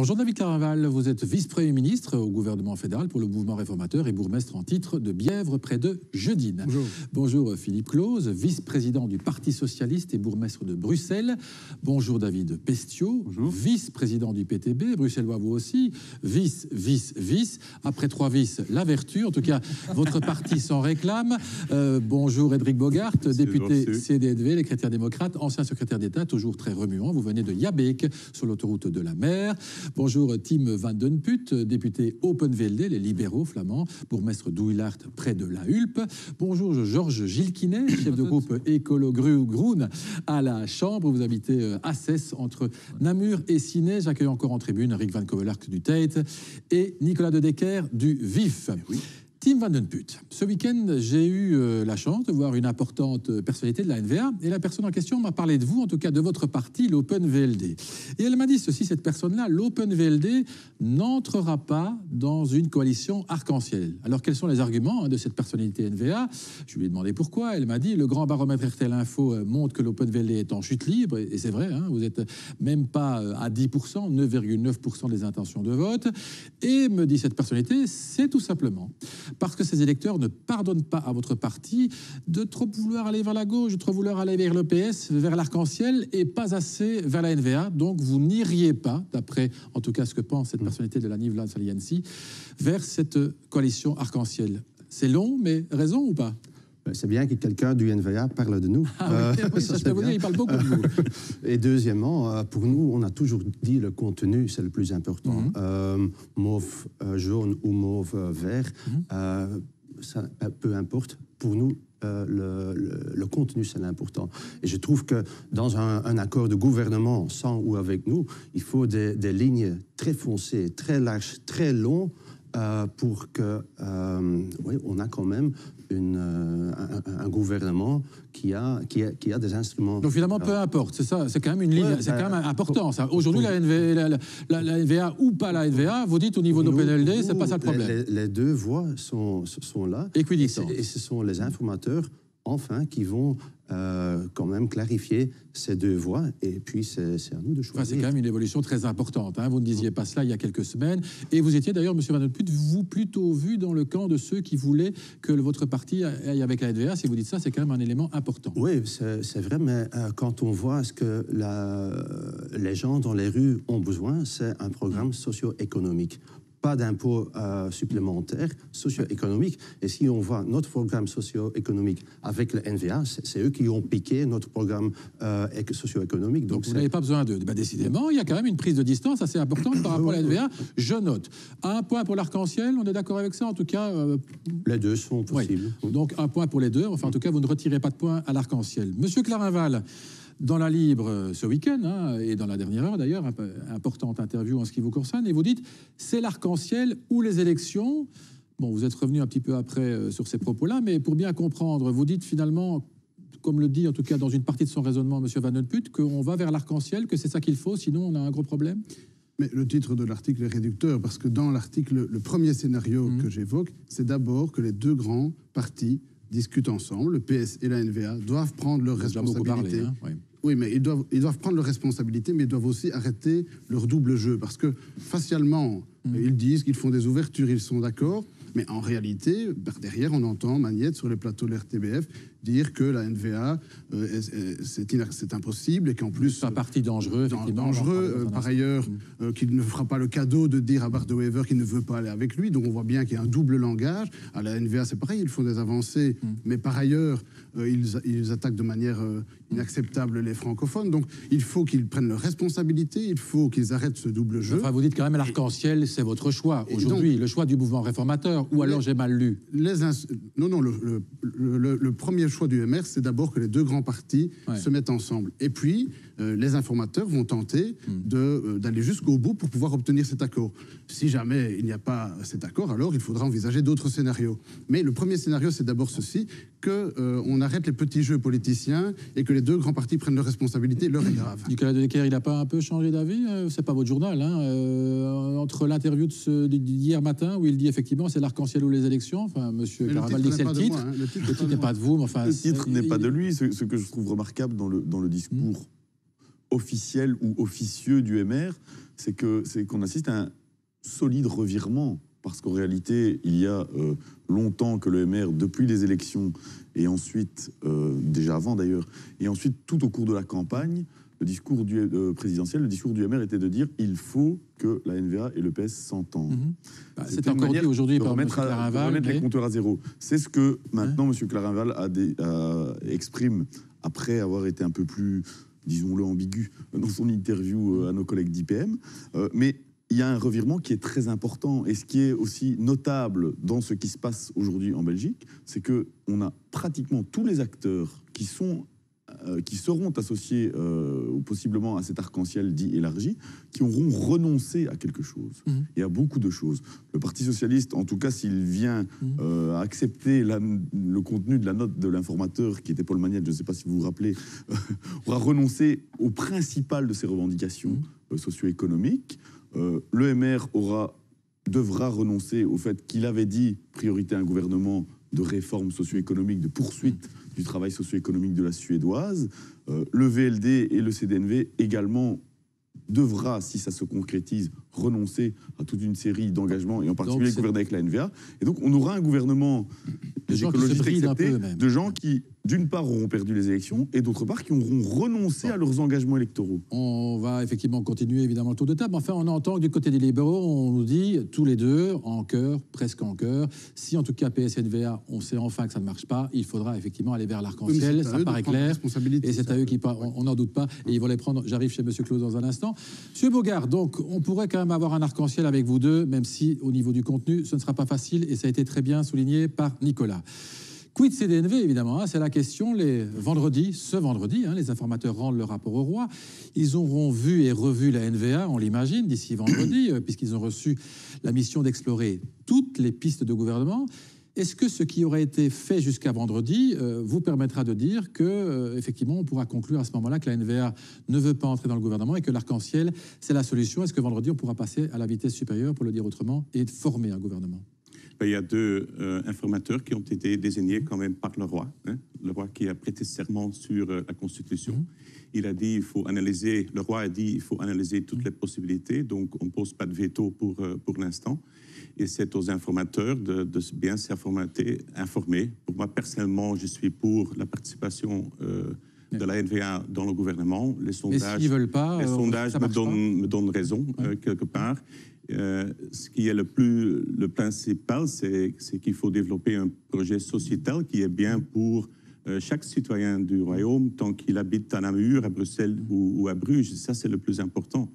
Bonjour David Caraval, vous êtes vice-premier ministre au gouvernement fédéral pour le mouvement réformateur et bourgmestre en titre de Bièvre près de Jeudine. Bonjour. Bonjour Philippe Clause, vice-président du Parti socialiste et bourgmestre de Bruxelles. Bonjour David Pestiot, vice-président du PTB, bruxellois vous aussi, vice. Après 3 vices, la vertu, en tout cas votre parti s'en réclame. Bonjour Edric Bogart, député CDNV, les chrétiens démocrates, ancien secrétaire d'État, toujours très remuant. Vous venez de Yabeek, sur l'autoroute de la mer. Bonjour Tim Van Den Put, député Open VLD, les libéraux flamands, bourgmestre d'Ouillart près de la Hulpe. Bonjour Georges Gilquinet, chef de groupe Écolo Groen à la Chambre. Vous habitez Assès, entre Namur et Ciney. J'accueille encore en tribune Rick Van Kovelark du Tate et Nicolas de Decker du VIF. Oui. Tim Van Den Put, ce week-end, j'ai eu la chance de voir une importante personnalité de la NVA et la personne en question m'a parlé de vous, en tout cas de votre parti, l'Open VLD. Et elle m'a dit ceci, cette personne-là, l'Open VLD n'entrera pas dans une coalition arc-en-ciel. Alors quels sont les arguments de cette personnalité NVA? Je lui ai demandé pourquoi. Elle m'a dit, le grand baromètre RTL Info montre que l'Open VLD est en chute libre, et c'est vrai, hein, vous n'êtes même pas à 10%, 9,9% des intentions de vote. Et me dit cette personnalité, c'est tout simplement parce que ces électeurs ne pardonnent pas à votre parti de trop vouloir aller vers la gauche, de trop vouloir aller vers le PS, vers l'arc-en-ciel, et pas assez vers la NVA. Donc vous n'iriez pas, d'après en tout cas ce que pense cette personnalité de la Nive Alliancy, vers cette coalition arc-en-ciel. C'est long, mais raison ou pas? C'est bien que quelqu'un du NVA parle de nous. Ah oui, ça je peux vous dire, il parle beaucoup de vous. Et deuxièmement, pour nous, on a toujours dit le contenu, c'est le plus important. Mauve jaune ou mauve vert, ça, peu importe. Pour nous, le contenu, c'est l'important. Et je trouve que dans un accord de gouvernement, sans ou avec nous, il faut des lignes très foncées, très larges, très longues, pour que, oui, on a quand même un gouvernement qui a des instruments. Donc finalement, peu importe, c'est ça, c'est quand même une ligne, c'est quand même important. Aujourd'hui, la NVA ou pas la NVA, vous dites au niveau de l'OpenLD, c'est pas ça le problème. Les deux voix sont là. Équidistantes. Et ce sont les informateurs, enfin, qui vont quand même clarifier ces deux voies, et puis c'est à nous de choisir. Enfin, c'est quand même une évolution très importante, hein. Vous ne disiez pas cela il y a quelques semaines, et vous étiez d'ailleurs, M. Van Den Put, vous plutôt vu dans le camp de ceux qui voulaient que votre parti aille avec la NVA. Si vous dites ça, c'est quand même un élément important. Oui, c'est vrai, mais quand on voit ce que les gens dans les rues ont besoin, c'est un programme socio-économique. Pas d'impôts supplémentaires, socio-économiques. Et si on voit notre programme socio-économique avec le NVA, c'est eux qui ont piqué notre programme socio-économique. Donc vous n'avez pas besoin d'eux. Ben, décidément, il y a quand même une prise de distance assez importante par rapport à la NVA. Je note. Un point pour l'arc-en-ciel, on est d'accord avec ça, en tout cas. Les deux sont possibles. Oui. Donc un point pour les deux. Enfin, en tout cas, vous ne retirez pas de points à l'arc-en-ciel. Monsieur Clarinval, dans la Libre ce week-end, hein, et dans la dernière heure d'ailleurs, importante interview en ce qui vous concerne, et vous dites, c'est l'arc-en-ciel ou les élections. Bon, vous êtes revenu un petit peu après sur ces propos-là, mais pour bien comprendre, vous dites finalement, comme le dit en tout cas dans une partie de son raisonnement M. Van Den Put, qu'on va vers l'arc-en-ciel, que c'est ça qu'il faut, sinon on a un gros problème. Mais le titre de l'article est réducteur, parce que dans l'article, le premier scénario que j'évoque, c'est d'abord que les deux grands partis discutent ensemble, le PS et la NVA, doivent prendre leurs responsabilités. Oui, mais ils doivent prendre leurs responsabilités, mais ils doivent aussi arrêter leur double jeu. Parce que, facialement, ils disent qu'ils font des ouvertures, ils sont d'accord. Mais en réalité, derrière, on entend Magnette sur les plateaux de l'RTBF dire que la NVA, c'est impossible et qu'en plus... C'est un parti dangereux, par ailleurs, qu'il ne fera pas le cadeau de dire à Bart de Wever qu'il ne veut pas aller avec lui. Donc on voit bien qu'il y a un double langage. À la NVA, c'est pareil, ils font des avancées, mais par ailleurs, ils attaquent de manière inacceptable les francophones. Donc il faut qu'ils prennent leurs responsabilités, il faut qu'ils arrêtent ce double jeu. Enfin, vous dites quand même l'arc-en-ciel, c'est votre choix aujourd'hui, le choix du mouvement réformateur, ou alors j'ai mal lu? Non, le premier choix du MR, c'est d'abord que les deux grands partis se mettent ensemble. Et puis, les informateurs vont tenter d'aller jusqu'au bout pour pouvoir obtenir cet accord. Si jamais il n'y a pas cet accord, alors il faudra envisager d'autres scénarios. Mais le premier scénario, c'est d'abord ceci, qu'on arrête les petits jeux politiciens et que les deux grands partis prennent leurs responsabilités. L'heure est grave. Nicolas de Decker, il n'a pas un peu changé d'avis? C'est pas votre journal, hein. Entre l'interview d'hier matin, où il dit effectivement c'est l'arc-en-ciel ou les élections, enfin, monsieur Caraval dit que c'est le titre. Le titre n'est pas de vous, mais enfin... Le titre n'est pas de lui. Ce que je trouve remarquable dans le discours officiel ou officieux du MR, c'est qu'on assiste à un solide revirement. Parce qu'en réalité, il y a longtemps que le MR, depuis les élections, et ensuite, déjà avant d'ailleurs, et ensuite tout au cours de la campagne, le discours présidentiel, le discours du MR était de dire il faut que la NVA et le PS s'entendent. C'est encore dit aujourd'hui par M. Clarinval. Remettre les compteurs à zéro. C'est ce que maintenant M. Clarinval exprime après avoir été un peu plus, disons-le, ambigu dans son interview à nos collègues d'IPM. Mais il y a un revirement qui est très important. Et ce qui est aussi notable dans ce qui se passe aujourd'hui en Belgique, c'est qu'on a pratiquement tous les acteurs qui seront associés possiblement à cet arc-en-ciel dit élargi, qui auront renoncé à quelque chose, et à beaucoup de choses. Le Parti socialiste, en tout cas, s'il vient à accepter le contenu de la note de l'informateur, qui était Paul Magnette, je ne sais pas si vous vous rappelez, aura renoncé au principal de ses revendications socio-économiques. Le MR devra renoncer au fait qu'il avait dit priorité à un gouvernement de réforme socio-économique, de poursuite du travail socio-économique de la Suédoise. Le VLD et le CDNV également devra, si ça se concrétise, renoncer à toute une série d'engagements, et en particulier gouverner avec la NVA. Et donc on aura un gouvernement des écologistes acceptés, de gens qui, d'une part, auront perdu les élections, et d'autre part, qui auront renoncé à leurs engagements électoraux. On va effectivement continuer, évidemment, le tour de table. Enfin, on entend que du côté des libéraux, on nous dit, tous les deux, en chœur, presque en chœur, si en tout cas PS-NVA, on sait enfin que ça ne marche pas, il faudra effectivement aller vers l'arc-en-ciel, ça paraît clair, et c'est à eux qui parlent, on n'en doute pas, et ils vont les prendre. J'arrive chez M. Claude dans un instant. M. Bogart, donc, on pourrait quand même avoir un arc-en-ciel avec vous deux, même si, au niveau du contenu, ce ne sera pas facile, et ça a été très bien souligné par Nicolas. Quid CDNV, évidemment, c'est la question. Ce vendredi, les informateurs rendent le rapport au roi. Ils auront vu et revu la NVA, on l'imagine, d'ici vendredi, puisqu'ils ont reçu la mission d'explorer toutes les pistes de gouvernement. Est-ce que ce qui aurait été fait jusqu'à vendredi vous permettra de dire que, effectivement, on pourra conclure à ce moment-là que la NVA ne veut pas entrer dans le gouvernement et que l'arc-en-ciel, c'est la solution? Est-ce que vendredi, on pourra passer à la vitesse supérieure, pour le dire autrement, et former un gouvernement? Il y a deux informateurs qui ont été désignés quand même par le roi. Le roi qui a prêté serment sur la Constitution. Il a dit il faut analyser, le roi a dit il faut analyser toutes les possibilités, donc on ne pose pas de veto pour l'instant. Et c'est aux informateurs de bien s'informer. Pour moi, personnellement, je suis pour la participation de la NVA dans le gouvernement. Les sondages, veulent pas, me donnent raison, quelque part. Ce qui est le principal, c'est qu'il faut développer un projet sociétal qui est bien pour chaque citoyen du royaume, tant qu'il habite à Namur, à Bruxelles ou à Bruges. Ça, c'est le plus important.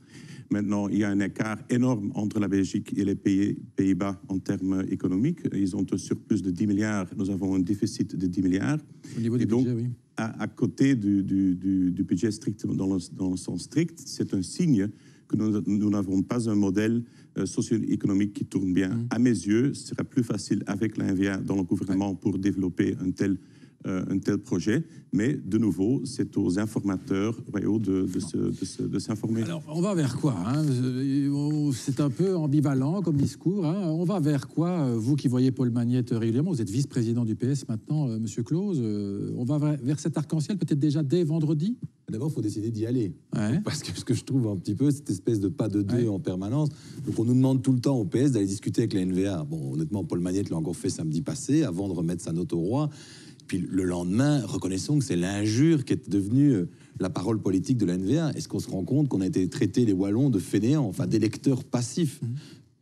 Maintenant, il y a un écart énorme entre la Belgique et les Pays-Bas en termes économiques. Ils ont un surplus de 10 milliards, nous avons un déficit de 10 milliards. Au niveau du budget, oui. À côté du budget strict, dans le sens strict, c'est un signe que nous n'avons pas un modèle socio-économique qui tourne bien. À mes yeux, ce sera plus facile avec la NVA dans le gouvernement pour développer un tel projet. Mais de nouveau, c'est aux informateurs de s'informer. Alors, on va vers quoi C'est un peu ambivalent comme discours. On va vers quoi Vous qui voyez Paul Magnette régulièrement, vous êtes vice-président du PS maintenant, Monsieur Clauze. On va vers cet arc-en-ciel peut-être déjà dès vendredi? D'abord, il faut décider d'y aller. Parce que ce que je trouve un petit peu, cette espèce de pas de deux en permanence. Donc, on nous demande tout le temps au PS d'aller discuter avec la NVA. Bon, honnêtement, Paul Magnette l'a encore fait samedi passé, avant de remettre sa note au roi. Puis le lendemain, reconnaissons que c'est l'injure qui est devenue la parole politique de la NVA. Est-ce qu'on se rend compte qu'on a été traité, les Wallons, de fainéants, enfin d'électeurs passifs?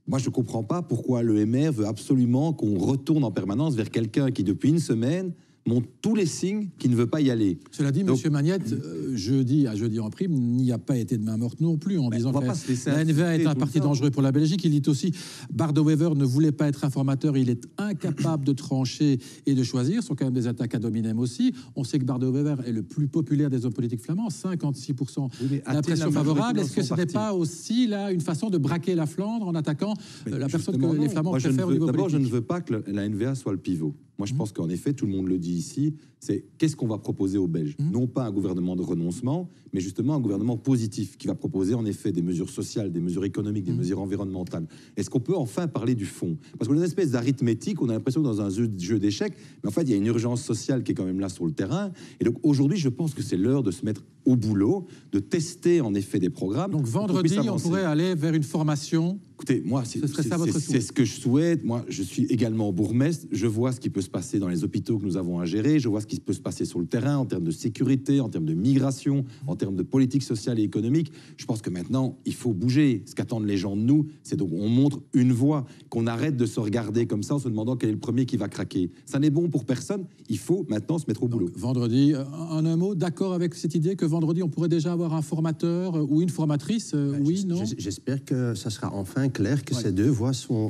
Moi, je ne comprends pas pourquoi le MR veut absolument qu'on retourne en permanence vers quelqu'un qui, depuis une semaine, montre tous les signes qu'il ne veut pas y aller. Cela dit, Monsieur Magnette, jeudi en prime, n'y a pas été de main morte non plus, en disant que la NVA est un parti dangereux pour la Belgique. Il dit aussi, Bardo-Wever ne voulait pas être informateur, il est incapable de trancher et de choisir. Ce sont quand même des attaques ad hominem aussi. On sait que Bardo-Wever est le plus populaire des hommes politiques flamands, 56% d'impression favorable. Est-ce que ce n'est pas aussi là une façon de braquer la Flandre en attaquant la personne que les Flamands préfèrent au niveau politique? D'abord, je ne veux pas que la NVA soit le pivot. Moi, je pense qu'en effet, tout le monde le dit dit ici, c'est qu'est-ce qu'on va proposer aux Belges. Non pas un gouvernement de renoncement, mais justement un gouvernement positif qui va proposer en effet des mesures sociales, des mesures économiques, des mesures environnementales. Est-ce qu'on peut enfin parler du fond? Parce qu'on a une espèce d'arithmétique, on a l'impression que dans un jeu d'échecs, mais en fait il y a une urgence sociale qui est quand même là sur le terrain. Et donc aujourd'hui, je pense que c'est l'heure de se mettre au boulot, de tester en effet des programmes. Donc vendredi, on pourrait aller vers une formation. Écoutez, moi, c'est ce que je souhaite. Moi, je suis également bourgmestre. Je vois ce qui peut se passer dans les hôpitaux que nous avons à gérer. Je vois ce qui peut se passer sur le terrain en termes de sécurité, en termes de migration, en termes de politique sociale et économique. Je pense que maintenant, il faut bouger. Ce qu'attendent les gens de nous, c'est donc on montre une voie, qu'on arrête de se regarder comme ça en se demandant quel est le premier qui va craquer. Ça n'est bon pour personne. Il faut maintenant se mettre au boulot. Donc, vendredi, en un mot, d'accord avec cette idée que vendredi, on pourrait déjà avoir un formateur ou une formatrice, oui, non? J'espère que ça sera enfin clair que ces deux voies sont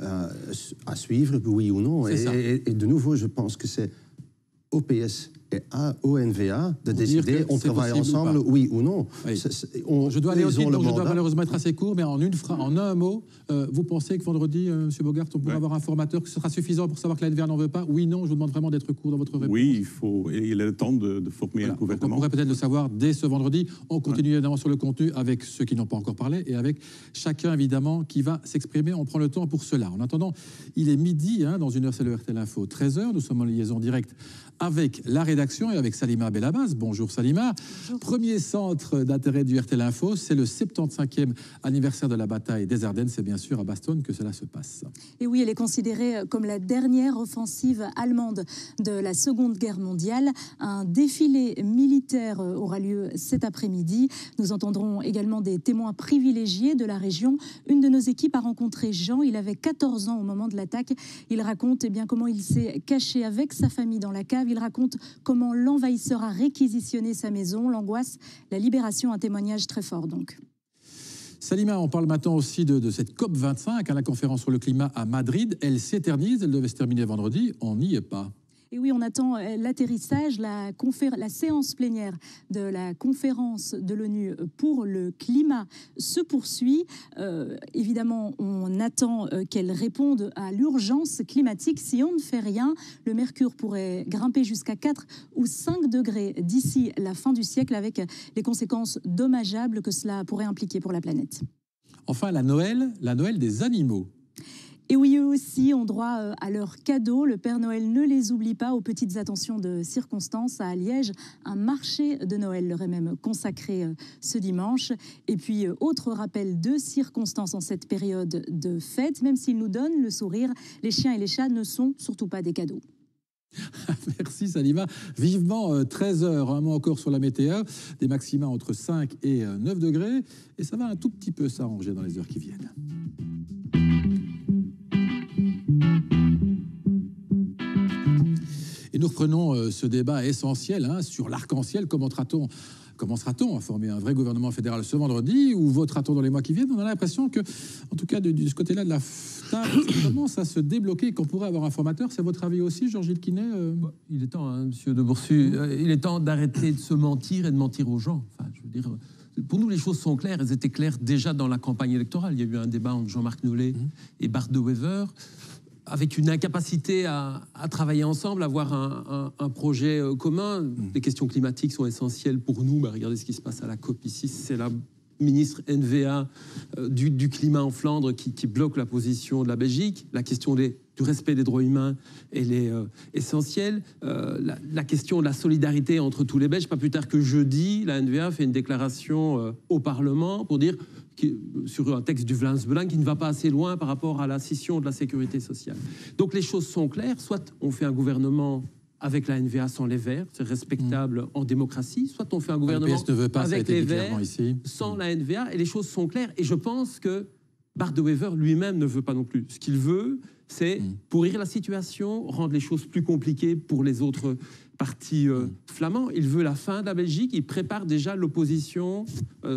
à suivre, oui ou non. Et de nouveau, je pense que c'est au PS et au NVA de décider on travaille ensemble, oui ou non. Oui. Je dois aller au titre, donc je dois malheureusement être assez court, mais en un mot, vous pensez que vendredi, M. Bogart, on pourrait avoir un formateur qui sera suffisant pour savoir que la NVA n'en veut pas? Oui, non, je vous demande vraiment d'être court dans votre réponse. Oui, il est le temps de former un gouvernement. On pourrait peut-être le savoir dès ce vendredi. On continue évidemment sur le contenu avec ceux qui n'ont pas encore parlé et avec chacun évidemment qui va s'exprimer. On prend le temps pour cela. En attendant, il est midi, dans une heure c'est le RTL Info, 13h. Nous sommes en liaison directe avec la rédaction et avec Salima Bellamaz. Bonjour Salima. Bonjour. Premier centre d'intérêt du RTL Info, c'est le 75e anniversaire de la bataille des Ardennes. C'est bien sûr à Bastogne que cela se passe. Et oui, elle est considérée comme la dernière offensive allemande de la Seconde Guerre mondiale. Un défilé militaire aura lieu cet après-midi. Nous entendrons également des témoins privilégiés de la région. Une de nos équipes a rencontré Jean. Il avait 14 ans au moment de l'attaque. Il raconte comment il s'est caché avec sa famille dans la cave. Il raconte comment l'envahisseur a réquisitionné sa maison, l'angoisse, la libération, un témoignage très fort donc. Salima, on parle maintenant aussi de cette COP25, la conférence sur le climat à Madrid. Elle s'éternise, elle devait se terminer vendredi, on n'y est pas. Et oui, on attend l'atterrissage, la séance plénière de la conférence de l'ONU pour le climat se poursuit. Évidemment, on attend qu'elle réponde à l'urgence climatique. Si on ne fait rien, le mercure pourrait grimper jusqu'à 4 ou 5 degrés d'ici la fin du siècle, avec les conséquences dommageables que cela pourrait impliquer pour la planète. Enfin, la Noël des animaux. Et oui, eux aussi ont droit à leurs cadeaux. Le Père Noël ne les oublie pas. Aux petites attentions de circonstance, à Liège, un marché de Noël leur est même consacré ce dimanche. Et puis, autre rappel de circonstance en cette période de fête, même s'ils nous donnent le sourire, les chiens et les chats ne sont surtout pas des cadeaux. Merci Salima. Vivement 13h, un mot encore sur la météo, des maxima entre 5 et 9 degrés. Et ça va un tout petit peu s'arranger dans les heures qui viennent. Et nous reprenons ce débat essentiel sur l'arc-en-ciel. Comment sera-t-on à former un vrai gouvernement fédéral ce vendredi ou votera-t-on dans les mois qui viennent? On a l'impression que, en tout cas, de ce côté-là de la table, ça commence à se débloquer et qu'on pourrait avoir un formateur. C'est votre avis aussi, Georges-Gilles Quinet Il est temps, monsieur de Boursu, il est temps d'arrêter de se mentir et de mentir aux gens. Enfin, je veux dire, pour nous, les choses sont claires. Elles étaient claires déjà dans la campagne électorale. Il y a eu un débat entre Jean-Marc Nollet et Bart de Wever, avec une incapacité à travailler ensemble, à avoir un projet commun. Les questions climatiques sont essentielles pour nous. Regardez ce qui se passe à la COP ici. C'est la ministre NVA du climat en Flandre qui bloque la position de la Belgique. La question du respect des droits humains, elle est essentielle. La question de la solidarité entre tous les Belges. Pas plus tard que jeudi, la NVA fait une déclaration au Parlement pour dire sur un texte du Vlaams Belang qui ne va pas assez loin par rapport à la scission de la sécurité sociale. Donc les choses sont claires. Soit on fait un gouvernement avec la NVA sans les Verts, c'est respectable en démocratie, soit on fait un gouvernement avec les Verts sans la NVA, et les choses sont claires. Et je pense que Bart de Wever lui-même ne veut pas non plus. Ce qu'il veut, c'est pourrir la situation, rendre les choses plus compliquées pour les autres partis flamands. Il veut la fin de la Belgique, il prépare déjà l'opposition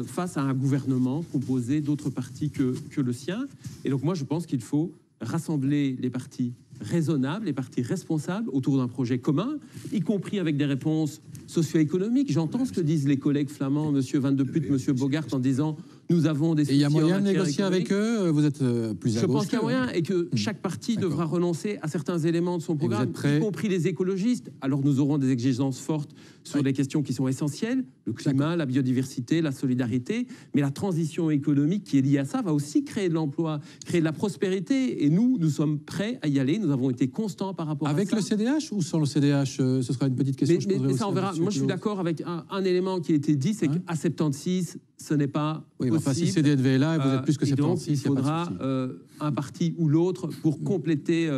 face à un gouvernement composé d'autres partis que le sien. Et donc moi, je pense qu'il faut rassembler les partis raisonnables, les partis responsables autour d'un projet commun, y compris avec des réponses socio-économiques. J'entends ce que disent les collègues flamands, M. Van de Putte, M. Bogart, en disant Nous avons des Et il y a soucis en moyen de matière négocier avec économique. eux? Vous êtes plus à Je gauche pense qu'il y a qu'eux, moyen hein. et que chaque parti D'accord. devra renoncer à certains éléments de son vous programme, êtes prêts? y compris les écologistes. Alors nous aurons des exigences fortes sur des questions qui sont essentielles, le climat, la biodiversité, la solidarité, mais la transition économique qui est liée à ça va aussi créer de l'emploi, créer de la prospérité. Et nous sommes prêts à y aller. Nous avons été constants par rapport Avec à ça. le CDH ou sans le CDH? Ce sera une petite question. Mais ça, on verra. Moi, je suis d'accord avec un élément qui a été dit, c'est Ouais. qu'à 76, ce n'est pas Oui, mais enfin, si possible. CDNV est là, et vous êtes plus que Et donc, 76, il il y a pas de faudra souci. un parti ou l'autre pour compléter.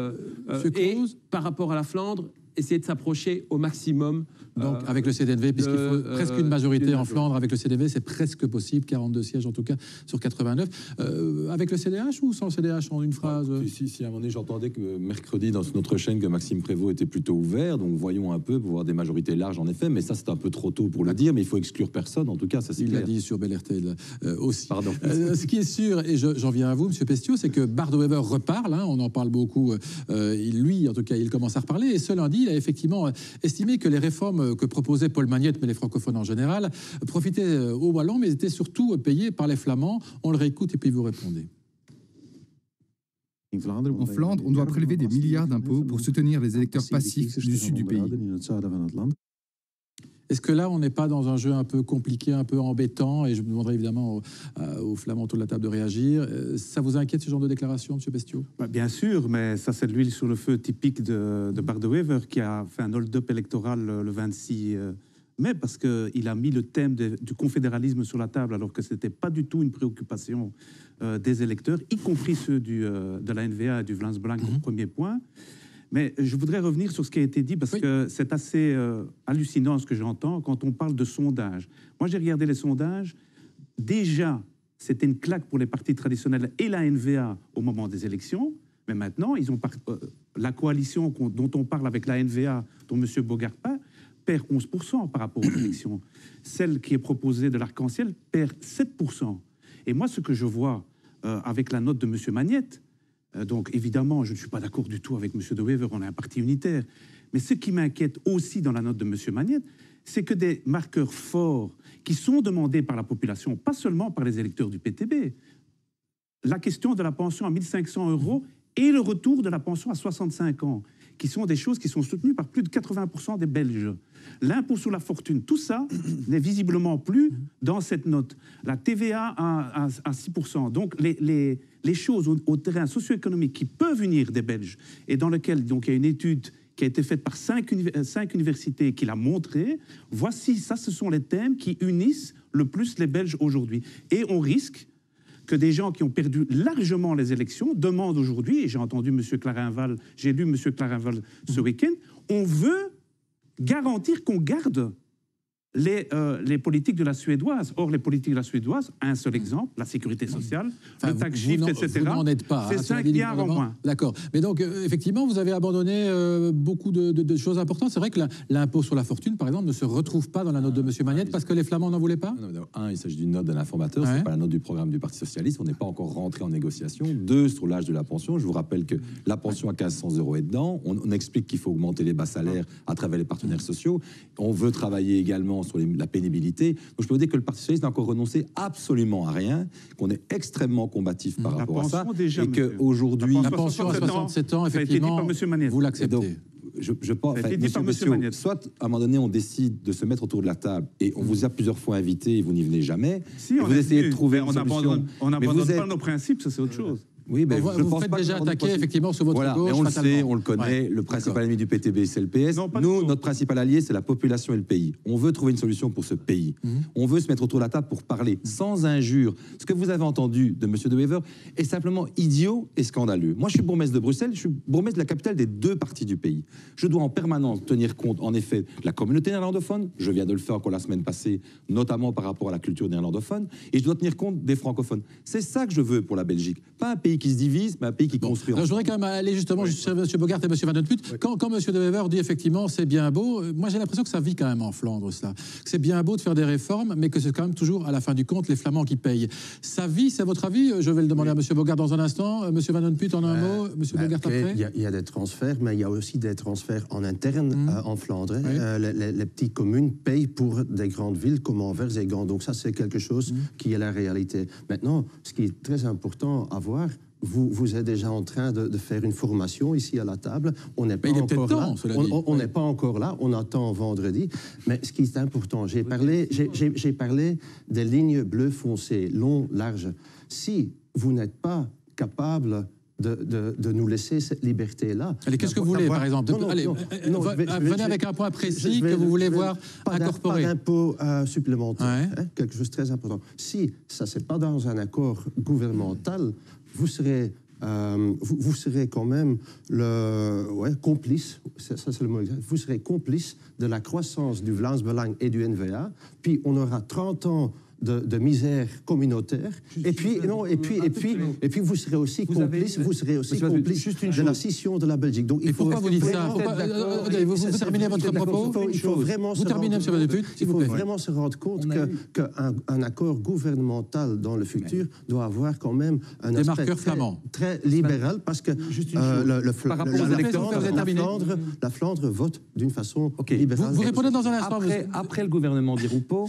Monsieur Et Clause par rapport à la Flandre, essayer de s'approcher au maximum. Donc, avec le CDNV, puisqu'il faut presque une majorité d'une en majorité. Flandre, avec le CDNV, c'est presque possible, 42 sièges en tout cas sur 89. Avec le CDH ou sans le CDH en une phrase? Si à un moment donné j'entendais que mercredi dans notre chaîne que Maxime Prévost était plutôt ouvert, donc voyons un peu pour voir des majorités larges en effet, mais ça c'est un peu trop tôt pour le dire, mais il faut exclure personne en tout cas, ça c'est Il l'a clair. dit sur Bel RTL aussi. Pardon. Ce qui est sûr, et j'en viens à vous, M. Pestiot, c'est que Bart de Wever reparle, hein, on en parle beaucoup, lui en tout cas il commence à reparler, et ce lundi il a effectivement estimé que les réformes que proposait Paul Magnette, mais les francophones en général, profitaient aux Wallons, mais étaient surtout payés par les Flamands. On le réécoute et puis vous répondez. En Flandre, on doit prélever des milliards d'impôts pour soutenir les électeurs passifs du sud du pays. Est-ce que là, on n'est pas dans un jeu un peu compliqué, un peu embêtant? Et je me demanderai évidemment aux Flamands autour de la table de réagir. Ça vous inquiète, ce genre de déclaration, M. Pestiot? Bien sûr, mais ça, c'est de l'huile sur le feu typique de Bart de Wever, qui a fait un hold-up électoral le 26 mai, parce qu'il a mis le thème du confédéralisme sur la table, alors que ce n'était pas du tout une préoccupation des électeurs, y compris ceux de la NVA et du Vlaams Belang, au premier point. Mais je voudrais revenir sur ce qui a été dit, parce que c'est assez hallucinant ce que j'entends quand on parle de sondage. Moi, j'ai regardé les sondages. Déjà, c'était une claque pour les partis traditionnels et la NVA au moment des élections. Mais maintenant, ils ont la coalition dont on parle avec la NVA, dont M. Bogarpa, perd 11% par rapport aux élections. Celle qui est proposée de l'Arc-en-Ciel perd 7%. Et moi, ce que je vois avec la note de M. Magnette, donc évidemment, je ne suis pas d'accord du tout avec M. de Wever, on est un parti unitaire. Mais ce qui m'inquiète aussi dans la note de M. Magnette, c'est que des marqueurs forts qui sont demandés par la population, pas seulement par les électeurs du PTB, la question de la pension à 1 500 € et le retour de la pension à 65 ans, qui sont des choses qui sont soutenues par plus de 80% des Belges. L'impôt sur la fortune, tout ça n'est visiblement plus dans cette note. La TVA à 6%. Donc les choses au terrain socio-économique qui peuvent unir des Belges et dans lequel donc, il y a une étude qui a été faite par 5 universités qui l'a montré, voici, ça ce sont les thèmes qui unissent le plus les Belges aujourd'hui. Et on risque que des gens qui ont perdu largement les élections demandent aujourd'hui, et j'ai entendu M. Clarinval, j'ai lu M. Clarinval ce week-end, on veut garantir qu'on garde les politiques de la Suédoise. Or, les politiques de la Suédoise, un seul exemple, la sécurité sociale, le tax shift, etc. Vous n'en êtes pas. C'est 5 milliards en moins. D'accord. Mais donc, effectivement, vous avez abandonné beaucoup de choses importantes. C'est vrai que l'impôt sur la fortune, par exemple, ne se retrouve pas dans la note de M. Magnette parce que les Flamands n'en voulaient pas? Un, il s'agit d'une note d'un informateur, c'est pas la note du programme du Parti Socialiste, on n'est pas encore rentré en négociation. Deux, sur l'âge de la pension, je vous rappelle que la pension à 1 500 € est dedans, on explique qu'il faut augmenter les bas salaires à travers les partenaires sociaux, on veut travailler également sur la pénibilité. Donc je peux vous dire que le Parti Socialiste n'a encore renoncé absolument à rien, qu'on est extrêmement combatif par rapport à ça, déjà, et qu'aujourd'hui... La pension à 67 ans, effectivement, vous l'acceptez. Je pense, ça a été dit par M. Magnette. Soit à un moment donné on décide de se mettre autour de la table et on vous a plusieurs fois invité et vous n'y venez jamais. Si, vous essayez de trouver une solution. On n'abandonne êtes... pas nos principes, ça c'est autre chose. Oui, mais vous faites déjà attaquer effectivement sur votre gauche. Mais on le fatalement. sait, on le connaît. Le principal ennemi du PTB, c'est le PS. Non, nous, notre principal allié, c'est la population et le pays. On veut trouver une solution pour ce pays. On veut se mettre autour de la table pour parler sans injure. Ce que vous avez entendu de M. de Wever est simplement idiot et scandaleux. Moi, je suis bourgmestre de Bruxelles, je suis bourgmestre de la capitale des deux parties du pays. Je dois en permanence tenir compte, en effet, de la communauté néerlandophone. Je viens de le faire encore la semaine passée, notamment par rapport à la culture néerlandophone. Et je dois tenir compte des francophones. C'est ça que je veux pour la Belgique. Pas un pays qui se divise, mais un pays qui construit. Alors, je voudrais quand même aller justement sur M. Bogart et M. Van Den Put. Quand M. De Wever dit effectivement c'est bien beau, moi j'ai l'impression que ça vit quand même en Flandre, cela. C'est bien beau de faire des réformes, mais que c'est quand même toujours, à la fin du compte, les Flamands qui payent. Ça vit, c'est votre avis? Je vais le demander à M. Bogart dans un instant. M. Van Den Put en un mot, M. Bogart après. Il y a des transferts, mais il y a aussi des transferts en interne en Flandre. Les petites communes payent pour des grandes villes comme Anvers et Gand. Donc ça, c'est quelque chose qui est la réalité. Maintenant, ce qui est très important à voir, vous êtes déjà en train de faire une formation ici à la table. On n'est pas encore là. On n'est pas encore là. On attend vendredi. Mais ce qui est important, j'ai parlé des lignes bleues foncées, long, large. Si vous n'êtes pas capable de nous laisser cette liberté-là. Allez, qu'est-ce que vous voulez, par exemple? Venez avec un point précis que vous voulez voir incorporé. Pas d'impôt supplémentaire, quelque chose de très important. Si ça, c'est pas dans un accord gouvernemental, vous serez quand même complice, ça c'est le mot exact, vous serez complice de la croissance du Vlaams Belang et du NVA, puis on aura 30 ans de misère communautaire, et puis vous serez aussi complice, de la scission de la Belgique. Donc, pourquoi vous dites ça? Vous terminez votre propos? Il faut vraiment se rendre compte qu'un accord gouvernemental dans le futur doit avoir quand même un aspect très libéral, parce que la Flandre vote d'une façon libérale. Vous répondez dans un instant. Après le gouvernement Di Rupo,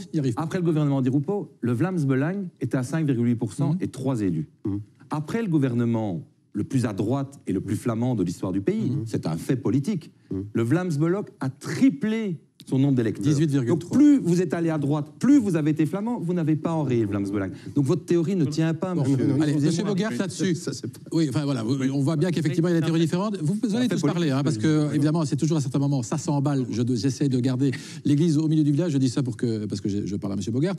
le Vlaams Belang était à 5,8% et 3 élus. Après le gouvernement le plus à droite et le plus flamand de l'histoire du pays, c'est un fait politique, le Vlaams Belang a triplé son nombre d'électeurs. 18,3. Donc plus vous êtes allé à droite, plus vous avez été flamand, vous n'avez pas enrayé le Vlaams Belang. Donc votre théorie ne tient pas, monsieur. Allez, monsieur Bogart, là-dessus. Oui, enfin voilà, on voit bien qu'effectivement il y a des théories différentes. Vous allez tous parler, parce que évidemment c'est toujours à certains moments, ça s'emballe. J'essaie de garder l'église au milieu du village. Je dis ça parce que je parle à monsieur Bogart.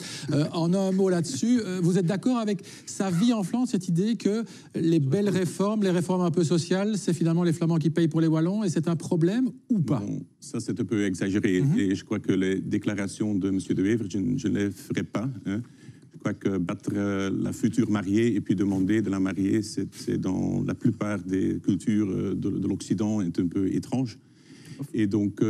En un mot là-dessus, vous êtes d'accord avec sa vie en Flandre, cette idée que les belles réformes, les réformes un peu sociales, c'est finalement les Flamands qui payent pour les Wallons, et c'est un problème ou pas? Non, ça c'est un peu exagéré. Et je crois que les déclarations de M. De Wever, je ne les ferai pas. Je crois que battre la future mariée et puis demander de la marier, c'est dans la plupart des cultures de l'Occident est un peu étrange. Et donc,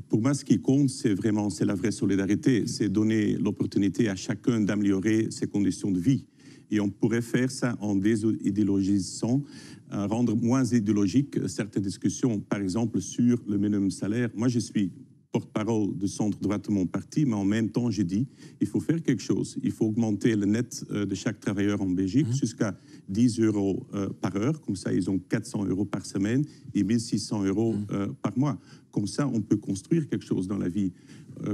pour moi, ce qui compte, c'est la vraie solidarité. C'est donner l'opportunité à chacun d'améliorer ses conditions de vie. Et on pourrait faire ça en déidéologisant, rendre moins idéologique certaines discussions, par exemple sur le minimum salaire. Moi, je suis porte-parole de centre-droite de mon parti, mais en même temps, j'ai dit il faut faire quelque chose. Il faut augmenter le net de chaque travailleur en Belgique jusqu'à 10 € par heure. Comme ça, ils ont 400 € par semaine et 1 600 € par mois. Comme ça, on peut construire quelque chose dans la vie.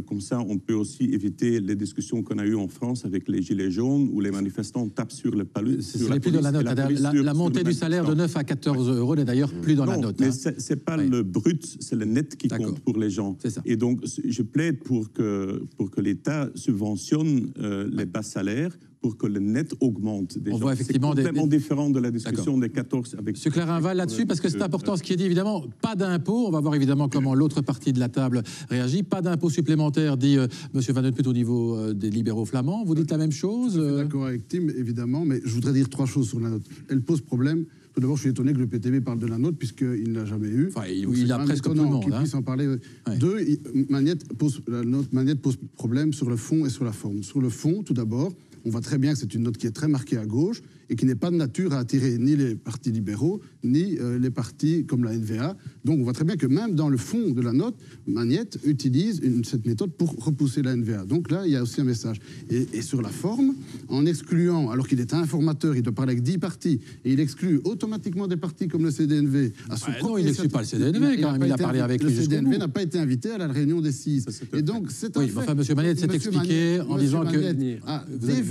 Comme ça, on peut aussi éviter les discussions qu'on a eues en France avec les Gilets jaunes, où les manifestants tapent sur le palais. C'est plus dans la note. La montée du salaire de 9 à 14 € n'est d'ailleurs plus dans la note. Mais ce n'est pas le brut, c'est le net qui compte pour les gens. Et donc, je plaide pour que l'État subventionne les bas salaires, pour que le net augmente. On voit effectivement c'est complètement différent de la discussion des 14 avec... Monsieur Clarinval, là-dessus, parce que c'est important ce qui est dit, évidemment, pas d'impôt. On va voir évidemment comment l'autre partie de la table réagit. Pas d'impôt supplémentaire, dit monsieur Van Den Put au niveau des libéraux flamands. Vous dites la même chose? Je suis d'accord avec Tim, évidemment, mais je voudrais dire 3 choses sur la note. Elle pose problème. Tout d'abord, je suis étonné que le PTB parle de la note, puisqu'il ne l'a jamais eu. Enfin, il a presque tout le monde. Qu'il puisse en parler. 2, la note Magnette pose problème sur le fond et sur la forme. Sur le fond, tout d'abord, on voit très bien que c'est une note qui est très marquée à gauche et qui n'est pas de nature à attirer ni les partis libéraux, ni les partis comme la NVA. Donc on voit très bien que même dans le fond de la note, Magnette utilise cette méthode pour repousser la NVA. Donc là, il y a aussi un message. Et sur la forme, en excluant, alors qu'il est informateur, il doit parler avec 10 partis, et il exclut automatiquement des partis comme le CDNV. Non, il n'exclut pas le CDNV quand même, il a parlé avec lui. Le CDNV n'a pas été invité à la réunion des 6. Et donc c'est un fait. Enfin, M. Magnette s'est expliqué en disant que...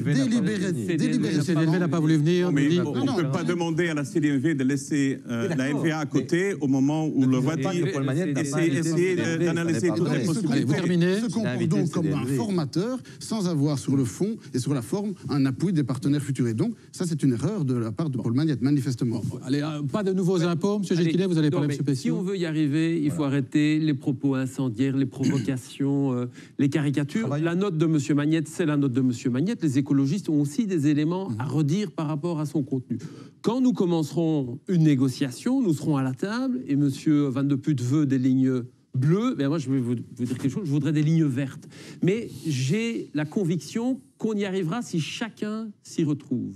Le CDNV n'a pas voulu venir. On ne peut pas demander à la CDNV de laisser la NVA à côté au moment où le vote essayer d'analyser toutes les possibilités. Vous terminez. Se comporte donc comme un formateur sans avoir sur le fond et sur la forme un appui des partenaires futurs. Et donc, ça, c'est une erreur de la part de Paul Magnette, manifestement. Allez, pas de nouveaux impôts, M. Gilles-Killet, vous allez parler de M. Pessiot. Si on veut y arriver, il faut arrêter les propos incendiaires, les provocations, les caricatures. La note de M. Magnette, c'est la note de M. Magnette. Les écologistes ont aussi des éléments à redire par rapport à son contenu. Quand nous commencerons une négociation, nous serons à la table et M. Van de Putte veut des lignes bleues. Ben moi, je vais vous dire quelque chose, je voudrais des lignes vertes. Mais j'ai la conviction qu'on y arrivera si chacun s'y retrouve.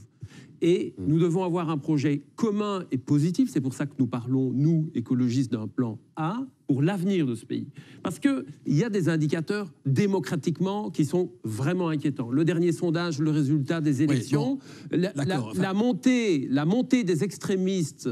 Et nous devons avoir un projet commun et positif. C'est pour ça que nous parlons, nous, écologistes, d'un plan A pour l'avenir de ce pays. Parce qu'il y a des indicateurs démocratiquement qui sont vraiment inquiétants. Le dernier sondage, le résultat des élections, la montée des extrémistes,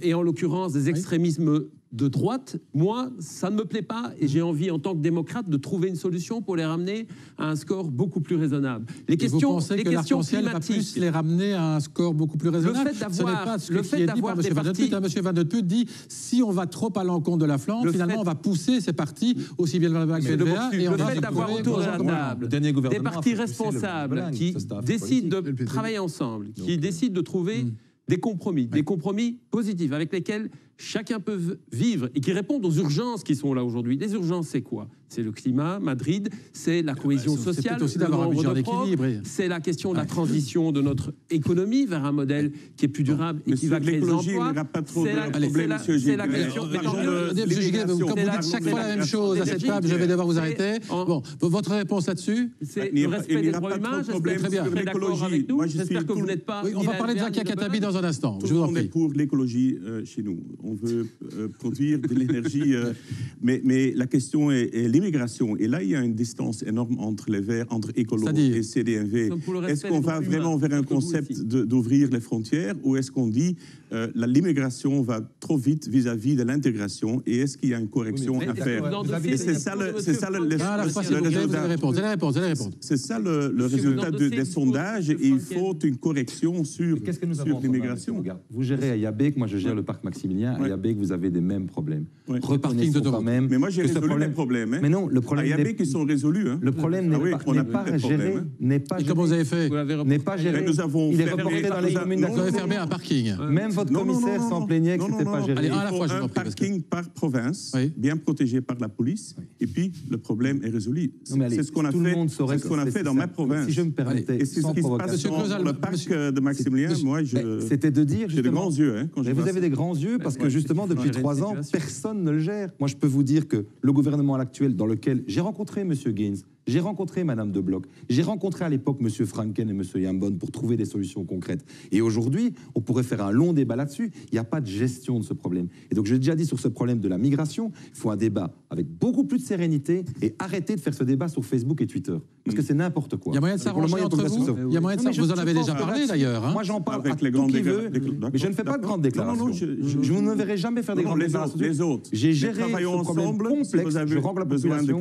et en l'occurrence des extrémismes de droite, moi, ça ne me plaît pas et j'ai envie, en tant que démocrate, de trouver une solution pour les ramener à un score beaucoup plus raisonnable. Vous pensez que l'arc-en-ciel va plus les ramener à un score beaucoup plus raisonnable? Le fait d'avoir des partis... M. Van de Putte dit, si on va trop à l'encontre de la flanque, finalement, on va pousser ces partis, aussi bien le LVA que le LVA. Le fait d'avoir autour de la table des partis responsables qui décident de travailler ensemble, qui décident de trouver des compromis positifs avec lesquels chacun peut vivre et qui répondent aux urgences qui sont là aujourd'hui. Les urgences, c'est quoi? C'est le climat, Madrid, c'est la cohésion sociale, aussi d'avoir un budget équilibre. C'est la question de la transition de notre économie vers un modèle qui est plus durable et qui va créer des emplois. C'est la question. Comme vous dites chaque fois la même chose à cette table, je vais devoir vous arrêter. Bon, votre réponse là-dessus? C'est le respect des droits humains. J'espère que vous êtes d'accord avec nous. J'espère que vous n'êtes pas... On va parler de Zakia Khattabi dans un instant. Je vous en prie. On est pour l'écologie chez nous. On veut produire de l'énergie, mais la question est l'immigration. Et là, il y a une distance énorme entre les Verts, entre écolo et CDMV. Est-ce qu'on va vraiment vers un concept d'ouvrir les frontières ou est-ce qu'on dit l'immigration va trop vite vis-à-vis de l'intégration et est-ce qu'il y a une correction à faire? C'est ça le résultat des sondages et il faut une correction sur l'immigration. Vous gérez à Yabec, moi je gère le parc Maximilien. À Yabec, vous avez des mêmes problèmes. Repartissons quand même. Mais moi j'ai résolu les problèmes. Mais non, le problème. À Yabec, ils sont résolus. Le problème n'est pas géré. Et comment vous avez fait? N'est pas géré. Il est reporté dans les communes. Vous avez fermé un parking. Même votre commissaire s'en plaignait que ce n'était pas géré. Un parking par province, bien protégé par la police, et puis le problème est résolu. C'est ce qu'on a fait dans ma province. Si je me permettais, et c'est ce qui se passe dans le parc de Maximilien. Moi, c'était de dire j'ai de grands yeux. Vous avez des grands yeux parce que justement, depuis 3 ans, personne ne le gère. Moi, je peux vous dire que le gouvernement actuel dans lequel j'ai rencontré M. Gaines, j'ai rencontré Mme De Bloch, j'ai rencontré à l'époque M. Franken et M. Yambon pour trouver des solutions concrètes. Et aujourd'hui, on pourrait faire un long débat là-dessus. Il n'y a pas de gestion de ce problème. Et donc, j'ai déjà dit sur ce problème de la migration, il faut un débat avec beaucoup plus de sérénité et arrêter de faire ce débat sur Facebook et Twitter. Parce que c'est n'importe quoi. Il y a moyen de s'arranger entre vous? Il y a moyen de s'arranger. Vous en avez déjà parlé d'ailleurs. Moi, j'en parle avec tout qui veut, mais je ne fais pas de grandes déclarations. Je ne me verrai jamais faire des grandes déclarations. Les autres. J'ai géré ce problème complexe. Je rentre la population.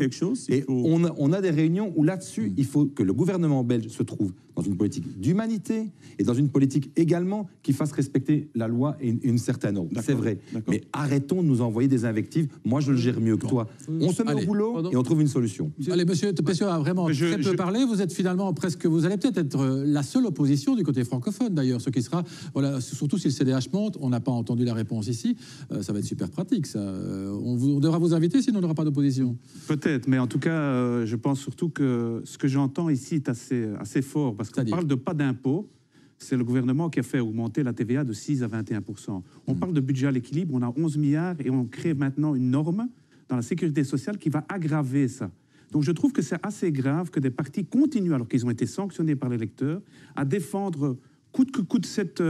Et on a des réunions où là-dessus, il faut que le gouvernement belge se trouve dans une politique d'humanité et dans une politique également qui fasse respecter la loi et une certaine ordre. C'est vrai. Mais arrêtons de nous envoyer des invectives. Moi, je le gère mieux que toi. On se met au boulot et on trouve une solution. Allez, monsieur Pessiot a vraiment très peu parlé. Vous êtes finalement presque... Vous allez peut-être être la seule opposition du côté francophone, d'ailleurs. Ce qui sera... Voilà, surtout si le CDH monte. On n'a pas entendu la réponse ici. Ça va être super pratique, ça. On devra vous inviter, sinon on n'aura pas d'opposition. Peut-être, mais en tout cas, je pense surtout que ce que j'entends ici est assez fort. Parce qu'on parle de pas d'impôt. C'est le gouvernement qui a fait augmenter la TVA de 6 à 21%. On parle de budget à l'équilibre, on a 11 milliards et on crée maintenant une norme dans la sécurité sociale qui va aggraver ça. Donc je trouve que c'est assez grave que des partis continuent, alors qu'ils ont été sanctionnés par l'électeur, à défendre coûte que coûte cette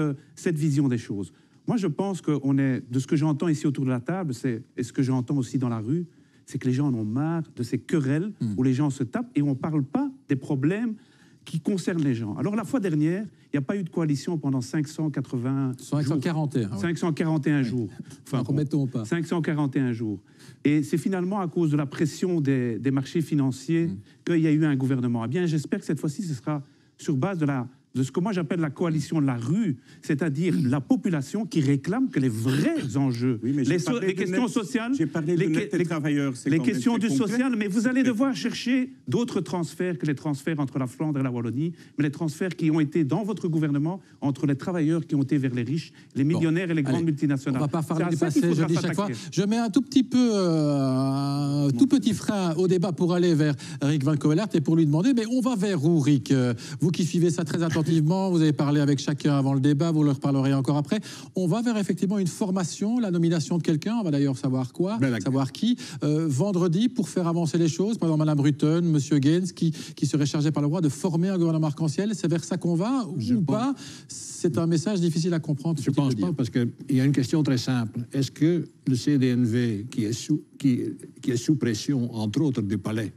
vision des choses. Moi je pense qu'on est, de ce que j'entends ici autour de la table, et ce que j'entends aussi dans la rue, c'est que les gens en ont marre de ces querelles où les gens se tapent et on ne parle pas des problèmes qui concernent les gens. Alors la fois dernière, il n'y a pas eu de coalition pendant 541 jours. Enfin, remettons pas. 541 jours. Et c'est finalement à cause de la pression des marchés financiers qu'il y a eu un gouvernement. Eh bien, j'espère que cette fois-ci, ce sera sur base de ce que moi j'appelle la coalition de la rue, c'est-à-dire la population qui réclame que les vrais enjeux, les questions sociales, les questions du social, mais vous allez devoir chercher d'autres transferts que les transferts entre la Flandre et la Wallonie, mais les transferts qui ont été dans votre gouvernement entre les travailleurs qui ont été vers les riches, les millionnaires et les grandes multinationales. On ne va pas parler du passé, je dis chaque fois. Je mets un tout petit peu, un tout petit frein au débat pour aller vers Rick Van Covelart et pour lui demander, mais on va vers où, Rick? Vous qui suivez ça très attentivement. attentivement, vous avez parlé avec chacun avant le débat, vous leur parlerez encore après. On va vers effectivement une formation, la nomination de quelqu'un, on va d'ailleurs savoir quoi, savoir qui, vendredi pour faire avancer les choses. Par exemple, Mme Bruton, M. Gaines, qui serait chargé par le roi de former un gouvernement arc-en-ciel. C'est vers ça qu'on va ou pas? C'est un message difficile à comprendre. Je ne pense pas, parce qu'il y a une question très simple. Est-ce que le CDNV, qui est sous pression, entre autres, du palais,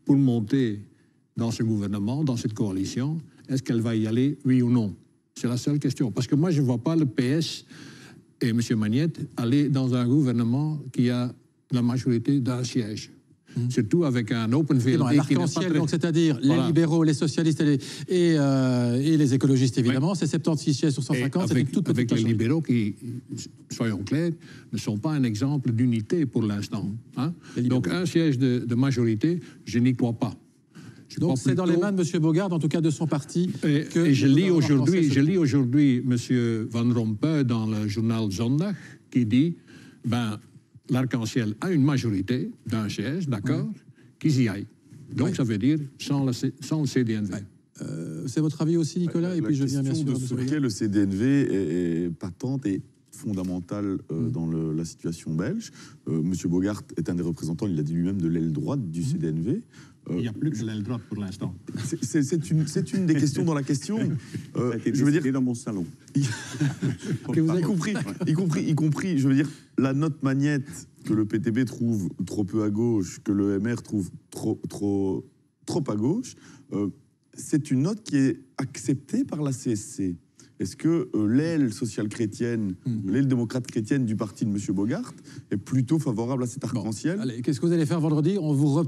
pour monter dans ce gouvernement, dans cette coalition, est-ce qu'elle va y aller, oui ou non? C'est la seule question. Parce que moi, je ne vois pas le PS et M. Magnette aller dans un gouvernement qui a la majorité d'un siège. Surtout avec un open VLD l'arc-en-ciel, donc c'est-à-dire les libéraux, les socialistes et les écologistes, évidemment, c'est 76 sièges sur 150, c'est une toute petite avec les libéraux qui, soyons clairs, ne sont pas un exemple d'unité pour l'instant. Hein? Donc un siège de majorité, je n'y crois pas. Donc c'est dans les mains de M. Bogaert, en tout cas de son parti. Et je lis aujourd'hui M. Van Rompuy dans le journal Zondag qui dit l'arc-en-ciel a une majorité d'un siège, d'accord, qu'ils y aillent. Donc ça veut dire sans le CDNV. C'est votre avis aussi, Nicolas? Et puis je viens bien sûr de ce qu'est le CDNV est patente et fondamentale dans la situation belge. M. Bogaert est un des représentants, il l'a dit lui-même, de l'aile droite du CDNV. Il n'y a plus que l'aile droite pour l'instant. C'est une des questions dans la question. Je veux dire, dans mon salon. y compris, je veux dire, la note Magnette que le PTB trouve trop peu à gauche, que le MR trouve trop à gauche, c'est une note qui est acceptée par la CSC. Est-ce que l'aile sociale-chrétienne, l'aile démocrate-chrétienne du parti de M. Bogaert est plutôt favorable à cet arc-en-ciel? Allez, qu'est-ce que vous allez faire vendredi? On vous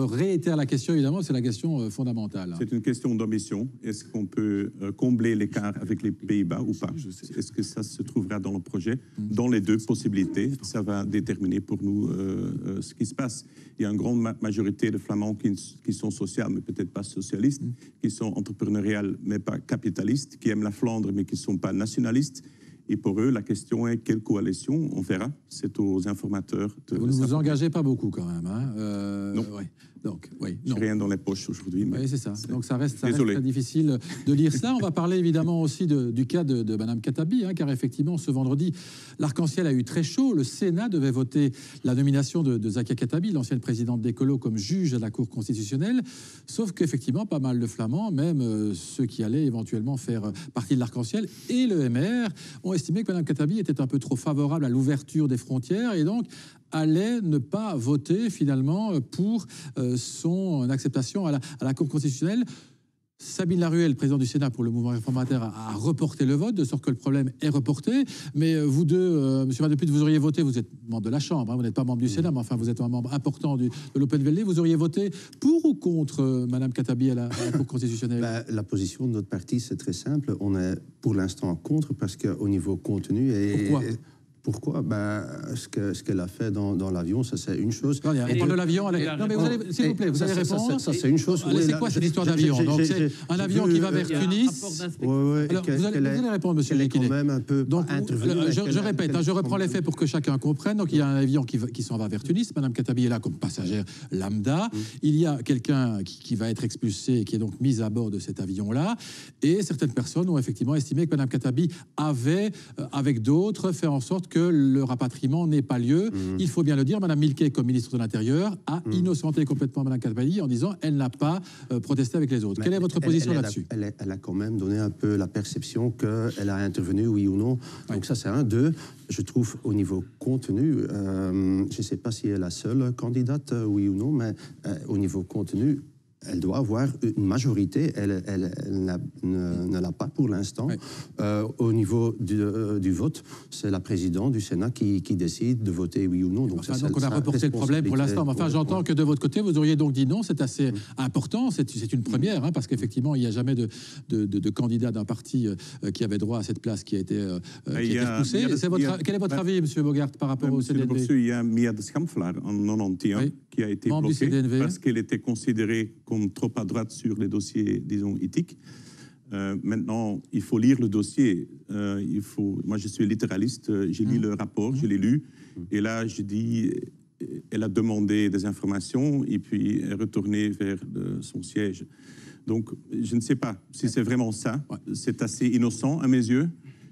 réitère la question, évidemment, c'est la question fondamentale. C'est une question d'ambition. Est-ce qu'on peut combler l'écart avec les Pays-Bas ou pas? Est-ce que ça se trouvera dans le projet? Dans les deux possibilités, ça va déterminer pour nous ce qui se passe. Il y a une grande majorité de Flamands qui sont sociaux, mais peut-être pas socialistes, qui sont entrepreneuriales, mais pas capitalistes, qui aiment la Flandre, mais qui ne sont pas nationalistes. Et pour eux, la question est quelle coalition? On verra. C'est aux informateurs de... Vous ne vous engagez pas beaucoup quand même. Hein non. Ouais. Donc, oui, je n'ai rien dans les poches aujourd'hui. Oui, c'est ça. Donc ça reste très difficile de lire ça. On va parler évidemment aussi du cas de Mme Khattabi, hein, car effectivement, ce vendredi, l'arc-en-ciel a eu très chaud. Le Sénat devait voter la nomination de Zakia Khattabi, l'ancienne présidente d'Ecolo, comme juge à la Cour constitutionnelle. Sauf qu'effectivement, pas mal de Flamands, même ceux qui allaient éventuellement faire partie de l'arc-en-ciel, et le MR, ont estimé que Mme Khattabi était un peu trop favorable à l'ouverture des frontières et donc allait ne pas voter finalement pour son acceptation à la Cour constitutionnelle. Sabine Laruelle, président du Sénat pour le mouvement réformateur, a reporté le vote, de sorte que le problème est reporté. Mais vous deux, M. Van de Putte, vous auriez voté, vous êtes membre de la Chambre, hein, vous n'êtes pas membre du Sénat, mais enfin vous êtes un membre important de l'Open VLD, vous auriez voté pour ou contre Mme Khattabi à la Cour constitutionnelle? La position de notre parti, c'est très simple. On est pour l'instant contre, parce qu'au niveau contenu... Pourquoi ce qu'elle a fait dans l'avion, ça c'est une chose. Non, on parle de l'avion. Non, mais s'il vous plaît, vous allez répondre. Ça c'est une chose. C'est quoi cette histoire d'avion? Donc c'est un avion qui va vers Tunis. Alors, vous allez répondre, monsieur Lequinet. Donc, je répète, je reprends les faits pour que chacun comprenne. Donc il y a un avion qui s'en va vers Tunis. Mme Khattabi est là comme passagère lambda. Il y a quelqu'un qui va être expulsé et qui est donc mis à bord de cet avion-là. Et certaines personnes ont effectivement estimé que Mme Khattabi avait, avec d'autres, fait en sorte que le rapatriement n'ait pas lieu. Il faut bien le dire, Mme Milquet, comme ministre de l'Intérieur, a innocenté complètement Mme Khattabi en disant elle n'a pas protesté avec les autres. Quelle est votre position là-dessus? Elle a quand même donné un peu la perception qu'elle a intervenu, oui ou non. Donc ça, c'est un. Deux, je trouve au niveau contenu, je ne sais pas si elle est la seule candidate, oui ou non, mais au niveau contenu, elle doit avoir une majorité. Elle ne l'a pas pour l'instant. Au niveau du vote, c'est la présidente du Sénat qui décide de voter oui ou non. Donc, donc on a reporté le problème pour l'instant. Enfin, j'entends que de votre côté, vous auriez donc dit non. C'est assez important. C'est une première, hein, parce qu'effectivement, il n'y a jamais de candidat d'un parti qui avait droit à cette place qui a été repoussée. Quel est votre avis, M. Bogaert, par rapport au CDNV? Il y a Mia de Schampflaer en 91 qui a été bloquée parce qu'elle était considérée comme trop à droite sur les dossiers, disons, éthiques. Maintenant, il faut lire le dossier. Moi, je suis littéraliste. J'ai lu le rapport, je l'ai lu. Et là, je dis, elle a demandé des informations et puis est retournée vers son siège. Donc, je ne sais pas si c'est vraiment ça. C'est assez innocent à mes yeux.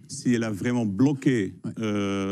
Si elle a vraiment bloqué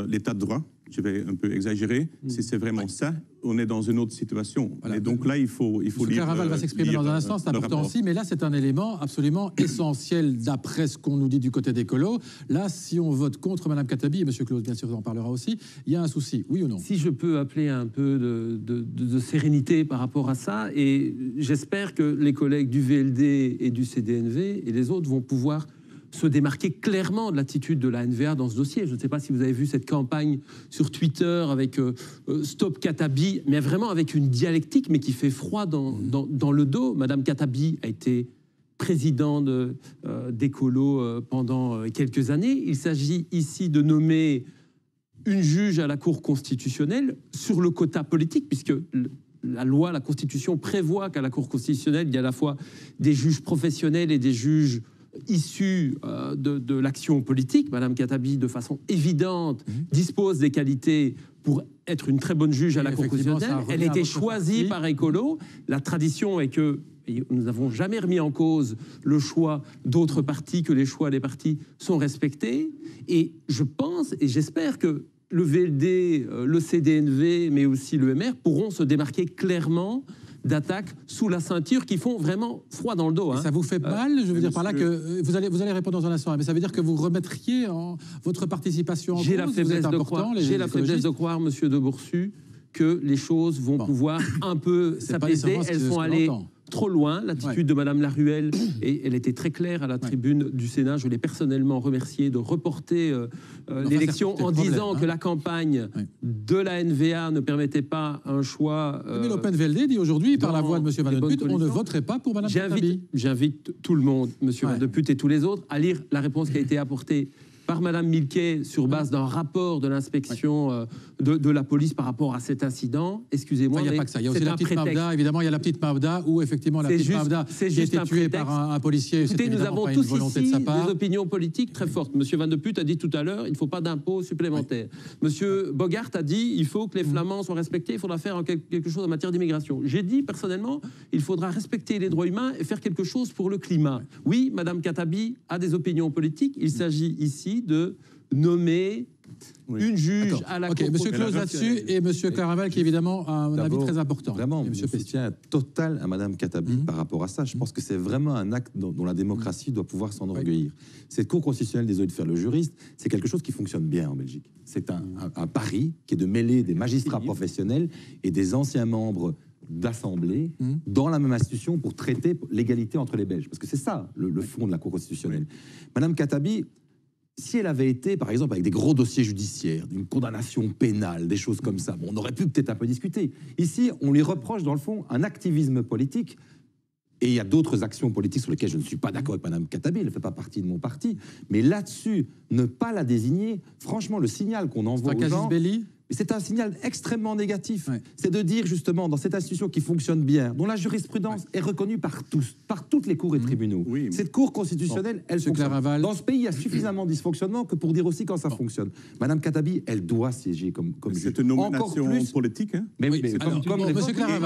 l'état de droit, je vais un peu exagérer, si c'est vraiment ça, on est dans une autre situation. Voilà. Et donc là, il faut lire. Caraval va s'exprimer dans un instant, c'est important aussi, mais là, c'est un élément absolument essentiel d'après ce qu'on nous dit du côté des colos. Là, si on vote contre Mme Khattabi, et M. Claude, bien sûr, en parlera aussi, il y a un souci, oui ou non? Si je peux appeler un peu de sérénité par rapport à ça, et j'espère que les collègues du VLD et du CDNV et les autres vont pouvoir se démarquer clairement de l'attitude de la NVA dans ce dossier. Je ne sais pas si vous avez vu cette campagne sur Twitter avec Stop Khattabi, mais vraiment avec une dialectique, mais qui fait froid dans le dos. Madame Khattabi a été présidente d'Écolo pendant quelques années. Il s'agit ici de nommer une juge à la Cour constitutionnelle sur le quota politique, puisque la loi, la Constitution prévoit qu'à la Cour constitutionnelle, il y a à la fois des juges professionnels et des juges issue de l'action politique. Madame Khattabi, de façon évidente, dispose des qualités pour être une très bonne juge à la Cour constitutionnelle. Elle a été choisie par Écolo. La tradition est que nous n'avons jamais remis en cause le choix d'autres partis, que les choix des partis sont respectés. Et je pense et j'espère que le VLD, le CDNV, mais aussi le MR pourront se démarquer clairement d'attaques sous la ceinture qui font vraiment froid dans le dos. Ça vous fait mal? Je veux dire par là que vous allez répondre dans un instant, mais ça veut dire que vous remettriez votre participation en cause? J'ai la faiblesse de croire, Monsieur de Boursu, que les choses vont pouvoir un peu s'apaiser. Elles sont allées trop loin. L'attitude de Madame Laruelle, et elle était très claire à la tribune du Sénat, je l'ai personnellement remerciée de reporter l'élection en disant que la campagne de la NVA ne permettait pas un choix... mais l'Open VLD dit aujourd'hui, par la voix de M. Van Den Put, on ne voterait pas pour Mme Khattabi. J'invite tout le monde, M. Van Den Put et tous les autres, à lire la réponse qui a été apportée par Madame Milquet sur base d'un rapport de l'inspection de la police par rapport à cet incident. Excusez-moi, il n'y a pas que ça. Il y a aussi la petite Mavda, évidemment, il y a la petite Mavda où effectivement la petite Mavda qui a été tuée par un policier. Écoutez, nous avons tous ici des opinions politiques très fortes. Monsieur Van de Put a dit tout à l'heure, il ne faut pas d'impôts supplémentaires. Monsieur Bogart a dit, il faut que les Flamands soient respectés, il faudra faire quelque chose en matière d'immigration. J'ai dit personnellement, il faudra respecter les droits humains et faire quelque chose pour le climat. Oui, Madame Khattabi a des opinions politiques. Il s'agit ici de nommer une juge à la Cour. Monsieur Claude là-dessus et Monsieur Caraval qui évidemment a un avis très important. Vraiment, je soutiens total à Madame Khattabi par rapport à ça. Je pense que c'est vraiment un acte dont la démocratie doit pouvoir s'enorgueillir. Cette Cour constitutionnelle, désolé de faire le juriste, c'est quelque chose qui fonctionne bien en Belgique. C'est un pari qui est de mêler des magistrats professionnels et des anciens membres d'assemblée dans la même institution pour traiter l'égalité entre les Belges. Parce que c'est ça le fond de la Cour constitutionnelle. Madame Khattabi, si elle avait été, par exemple, avec des gros dossiers judiciaires, une condamnation pénale, des choses comme ça, bon, on aurait pu peut-être un peu discuter. Ici, on lui reproche, dans le fond, un activisme politique. Et il y a d'autres actions politiques sur lesquelles je ne suis pas d'accord avec Mme Khattabi, elle ne fait pas partie de mon parti. Mais là-dessus, ne pas la désigner, franchement, le signal qu'on envoie aux gens... C'est un signal extrêmement négatif. C'est de dire justement, dans cette institution qui fonctionne bien, dont la jurisprudence est reconnue par tous, par toutes les cours et tribunaux, cette Cour constitutionnelle, elle fonctionne. Dans ce pays, il y a suffisamment de dysfonctionnement que pour dire aussi quand ça fonctionne. Madame Khattabi, elle doit siéger comme juge. C'est une nomination politique. Hein? Mais oui,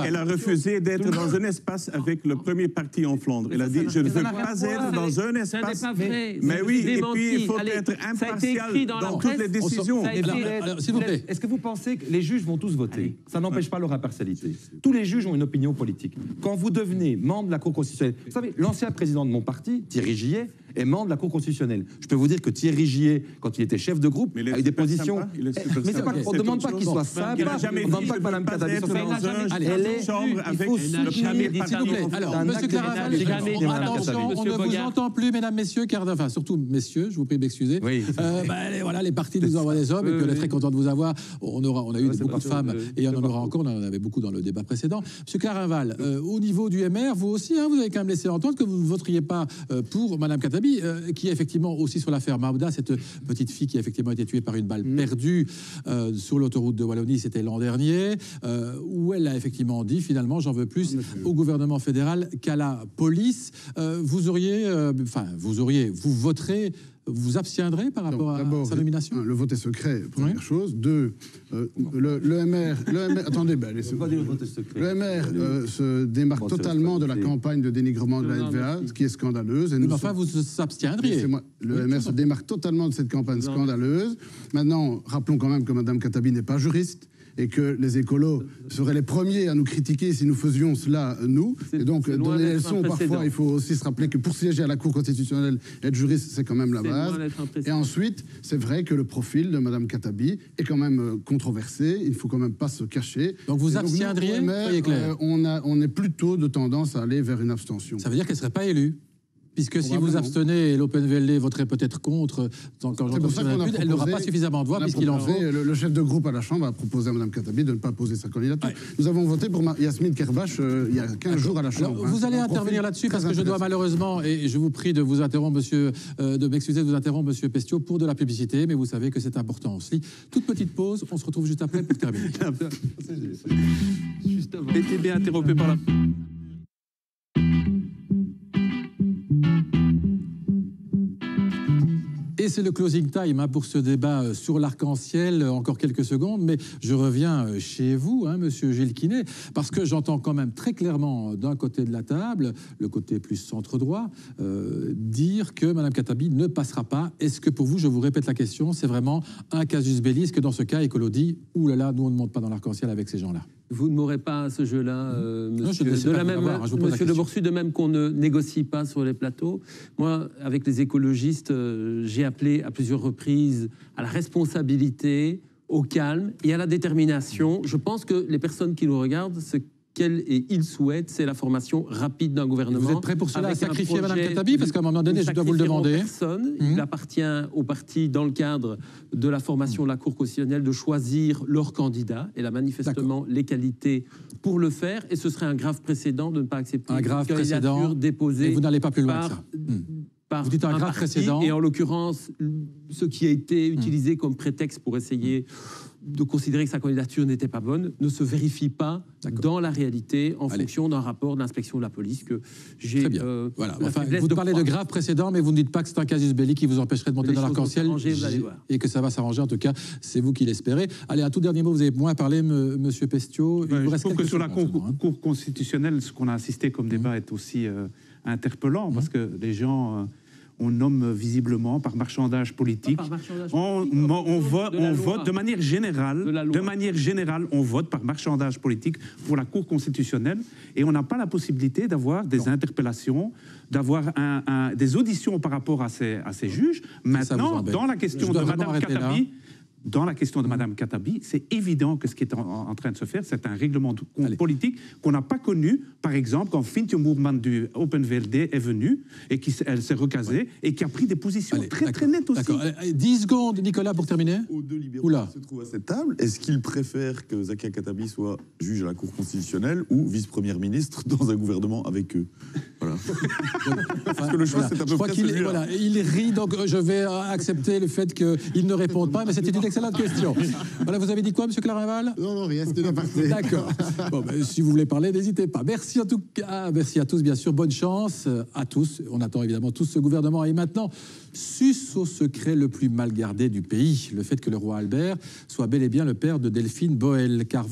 elle a refusé d'être dans un espace avec le premier parti en Flandre. Elle a dit, je ne veux pas être dans un espace. Mais oui, et puis il faut être impartial dans toutes les décisions. S'il vous plaît. Est-ce que vous pensez que les juges vont tous voter? Ça n'empêche pas leur impartialité. Tous les juges ont une opinion politique. Quand vous devenez membre de la Cour constitutionnelle, vous savez, l'ancien président de mon parti, Thierry Gillet, est membre de la Cour constitutionnelle. Je peux vous dire que Thierry Gillet, quand il était chef de groupe, a eu des positions... Mais on ne demande pas qu'il soit sympa, on ne demande pas que Mme Khattabi soit sympa. Elle est... Il faut soutenir... S'il vous plaît. Alors, M. Caraval, attention, on ne vous entend plus, mesdames, messieurs, car... Enfin, surtout, messieurs, je vous prie de m'excuser. Voilà, les partis nous envoient des hommes et que on est très content de vous avoir. On a eu beaucoup de femmes et on en aura encore, on en avait beaucoup dans le débat précédent. M. Caraval, au niveau du MR, vous aussi, vous avez quand même laissé entendre que vous ne voteriez pas pour Mme Khattabi, qui est effectivement aussi sur l'affaire Mavda, cette petite fille qui a effectivement été tuée par une balle perdue sur l'autoroute de Wallonie, c'était l'an dernier, où elle a effectivement dit finalement j'en veux plus au gouvernement fédéral qu'à la police. Vous voterez vous abstiendrez par rapport à sa nomination? Le vote est secret, première chose. Deux, le MR attendez, laissez-moi. Le MR se démarque totalement de la campagne de dénigrement de la NVA, ce qui est scandaleuse. Et enfin, vous s'abstiendriez. Le MR se démarque totalement de cette campagne scandaleuse. Maintenant, rappelons quand même que Mme Khattabi n'est pas juriste et que les écolos seraient les premiers à nous critiquer si nous faisions cela, nous. Et donc, donner les leçons, parfois, il faut aussi se rappeler que pour siéger à la Cour constitutionnelle, être juriste, c'est quand même la base. Et ensuite, c'est vrai que le profil de Mme Khattabi est quand même controversé. Il ne faut quand même pas se cacher. Donc, vous abstiendriez, soyez clair. On est plutôt de tendance à aller vers une abstention. Ça veut dire qu'elle ne serait pas élue? Puisque si vous abstenez et l'Open VLD voterait peut-être contre, quand j'entends sur la pub, elle n'aura pas suffisamment de voix puisqu'il en faut. Le chef de groupe à la Chambre a proposé à Mme Khattabi de ne pas poser sa candidature. Nous avons voté pour Yasmine Kerbash il y a 15 jours à la Chambre. Alors, vous allez intervenir là-dessus parce que je dois malheureusement, et je vous prie de vous interrompre, de m'excuser de vous interrompre, monsieur Pestiot, pour de la publicité, mais vous savez que c'est important aussi. Toute petite pause, on se retrouve juste après pour terminer. Juste avant. PTB interrompu par la... Et c'est le closing time pour ce débat sur l'arc-en-ciel. Encore quelques secondes, mais je reviens chez vous, monsieur Gilles Quinet, parce que j'entends quand même très clairement d'un côté de la table, le côté plus centre-droit, dire que Mme Khattabi ne passera pas. Est-ce que pour vous, je vous répète la question, c'est vraiment un casus belli? Est-ce que dans ce cas, Ecolo dit, oulala, nous on ne monte pas dans l'arc-en-ciel avec ces gens-là? Vous ne m'aurez pas à ce jeu-là, monsieur. Monsieur de Boursu, de même qu'on ne négocie pas sur les plateaux. Moi, avec les écologistes, j'ai appelé à plusieurs reprises à la responsabilité, au calme et à la détermination. Je pense que les personnes qui nous regardent, ce qu'elles et ils souhaitent, c'est la formation rapide d'un gouvernement. Vous êtes prêt pour cela à sacrifier Mme Khattabi? Parce qu'à un moment donné, je dois vous le demander. Il appartient au parti, dans le cadre de la formation de la Cour constitutionnelle, de choisir leur candidat. Elle a manifestement les qualités pour le faire. Et ce serait un grave précédent de ne pas accepter une candidature déposée. Et vous n'allez pas plus loin que ça. Vous dites un grave précédent. Et en l'occurrence, ce qui a été utilisé comme prétexte pour essayer de considérer que sa candidature n'était pas bonne ne se vérifie pas dans la réalité en fonction d'un rapport d'inspection de la police que j'ai. Très bien. Voilà. Enfin, vous parlez de grave précédent, mais vous ne dites pas que c'est un casus belli qui vous empêcherait de monter dans l'arc-en-ciel et que ça va s'arranger. En tout cas, c'est vous qui l'espérez. Allez, un tout dernier mot, vous avez moins parlé, monsieur Pestiot. Je trouve que sur la Cour constitutionnelle, ce qu'on a assisté comme débat est aussi interpellant parce que les gens... on nomme visiblement par marchandage politique. On vote de manière générale, on vote par marchandage politique pour la Cour constitutionnelle et on n'a pas la possibilité d'avoir des interpellations, d'avoir des auditions par rapport à ces juges. Maintenant, dans la question de Mme Khattabi... Dans la question de Mme Khattabi, c'est évident que ce qui est en train de se faire, c'est un règlement de compte politique qu'on n'a pas connu, par exemple, quand Fintje Moerman du Open VLD est venue et qu'elle s'est recasée et qui a pris des positions très nettes aussi. 10 secondes, Nicolas, pour terminer. Aux deux libéraux qui se trouvent à cette table, est-ce qu'ils préfèrent que Zakia Khattabi soit juge à la Cour constitutionnelle ou vice-première ministre dans un gouvernement avec eux? Voilà. Parce que le choix, c'est à peu près celui-là. Il rit, donc je vais accepter le fait qu'il ne réponde pas, mais c'était une excellente question. Voilà, vous avez dit quoi, monsieur Clarinval? Non, rien, c'était parfait. D'accord. Bon, si vous voulez parler, n'hésitez pas. Merci en tout cas, merci à tous, bien sûr. Bonne chance à tous. On attend évidemment tous ce gouvernement. Et maintenant, sus au secret le plus mal gardé du pays, le fait que le roi Albert soit bel et bien le père de Delphine Boel. Car